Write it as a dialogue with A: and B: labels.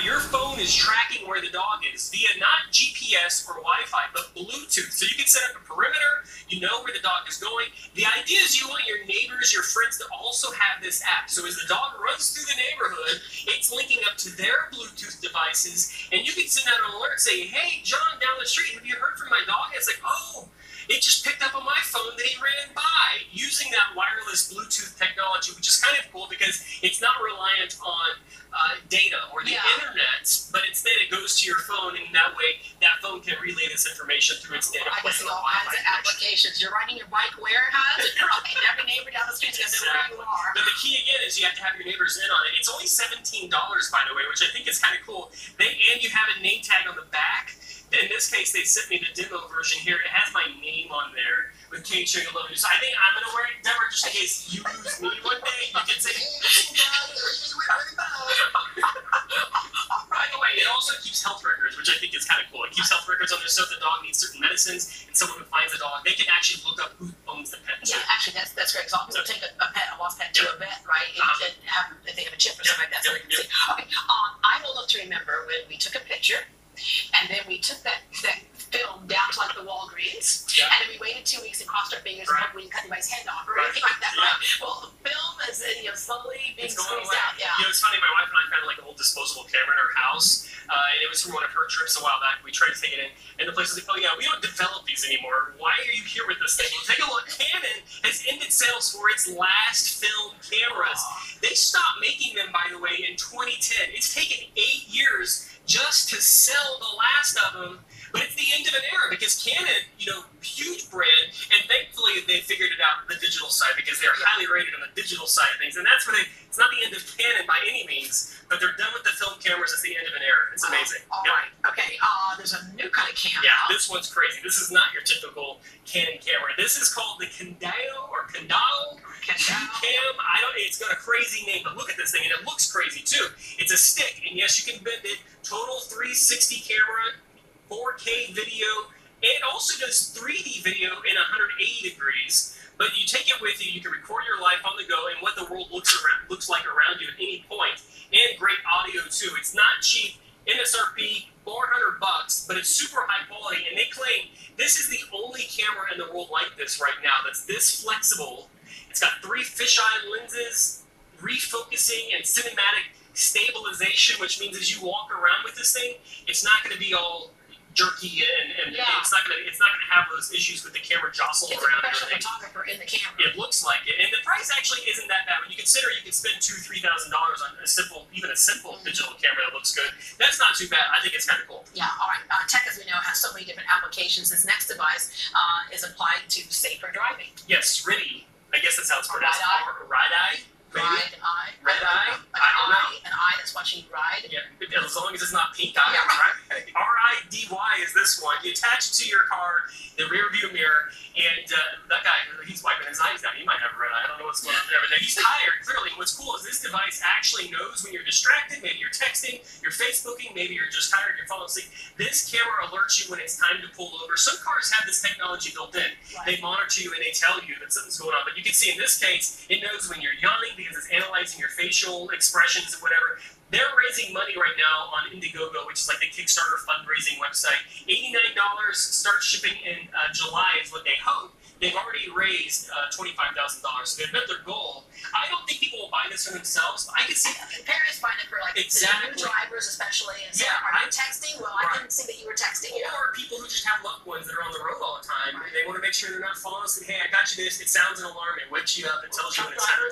A: your phone is tracking where the dog is via not GPS or Wi-Fi, but Bluetooth. So you can set up a perimeter, you know where the dog is going. The idea is you want your neighbors, your friends to also have this app. So as the dog runs through the neighborhood, it's linking up to their Bluetooth devices, and you can send out an alert saying, hey, John down the street, have you heard from my dog? And it's like, oh, it just picked up on my phone that he ran by, using that wireless Bluetooth technology, which is kind of cool because it's not reliant on data or the internet, but instead it goes to your phone, and that way that phone can relay this information through its data
B: I
A: plan.
B: can see all kinds of applications. You're riding your bike where, huh? Right. Every neighbor down the street is going to know where you are.
A: But the key again is you have to have your neighbors in on it. It's only $17, by the way, which I think is kind of cool. And you have a name tag on the back. In this case, they sent me the demo version here. It has my name on there with Kate Sugar Love. So I think I'm going to wear it, Deborah, just in case you lose me one day. You can say, by the way, it also keeps health records, which I think is kind of cool. It keeps health records on there, so if the dog needs certain medicines and someone who finds the dog, they can actually look up who owns the pet.
B: Yeah, actually, that's great. Because often they'll take a lost pet to a vet, right? And if they have a chip or something like that, so they can see. Okay, I'm old enough to remember when we took a picture, and then we took that film down to like the Walgreens, and then we waited 2 weeks and crossed our fingers and hoped we didn't cut anybody's head off or anything like that, right? Well, the film is slowly being squeezed out. Yeah.
A: You know, it's funny, my wife and I found like an old disposable camera in our house, and it was from one of her trips a while back. We tried to take it in, and the place was like, oh yeah, we don't develop these anymore. Why are you here with this thing? Well, take a look. Canon has ended sales for its last film cameras. They stopped making them, by the way, in 2010. It's taken 8 years just to sell the last of them. But it's the end of an era because Canon, you know, huge brand, and thankfully they figured it out on the digital side because they're highly rated on the digital side of things. And that's where it's not the end of Canon by any means, but they're done with the film cameras. It's the end of an era. It's amazing.
B: All right. Okay. There's a new kind of camera.
A: Yeah, this one's crazy. This is not your typical Canon camera. This is called the Kandao or Kandao. Cam. It's got a crazy name, but look at this thing, and it looks crazy too. It's a stick, and yes, you can bend it. Total 360 camera. 4K video, and it also does 3D video in 180 degrees. But you take it with you, you can record your life on the go and what the world looks like around you at any point, and great audio too. It's not cheap, MSRP $400, but it's super high quality, and they claim this is the only camera in the world like this right now that's this flexible. It's got 3 fisheye lenses, refocusing and cinematic stabilization, which means as you walk around with this thing, it's not going to be all jerky and it's not gonna have those issues with the camera jostling around.
B: It's a professional photographer in the camera.
A: It looks like it, and the price actually isn't that bad. When you consider you can spend $2,000-3,000 on a simple digital camera that looks good, that's not too bad. I think it's kind of cool.
B: Yeah. All right. Tech, as we know, has so many different applications. This next device is applied to safer driving.
A: Yes, RIDI. I guess that's how it's pronounced. RIDI.
B: Red eye.
A: Red eye? I don't know.
B: An eye that's watching you ride.
A: Yeah, as long as it's not pink eye, right? RIDY is this one. You attach it to your car, the rear view mirror, and that guy, he's wiping his eyes down. He might have a red eye. I don't know what's going on there, but he's tired, clearly. What's cool is this device actually knows when you're distracted. Maybe you're texting, you're Facebooking, maybe you're just tired, you're falling asleep. This camera alerts you when it's time to pull over. Some cars have this technology built in. They monitor you and they tell you that something's going on. But you can see in this case, it knows when you're yawning because it's analyzing your facial expressions and whatever. They're raising money right now on Indiegogo, which is like the Kickstarter fundraising website. $89 starts shipping in July is what they hope. They've already raised $25,000, so they've met their goal. I don't think people will buy this for themselves, but I can see
B: parents buying it for like the new drivers, especially. And are you texting? Well, I couldn't see that you were texting.
A: Or people who just have loved ones that are on the road all the time. They want to make sure they're not falling asleep. Hey, I got you this. It sounds an alarm. It wakes you up. It tells you when it's time to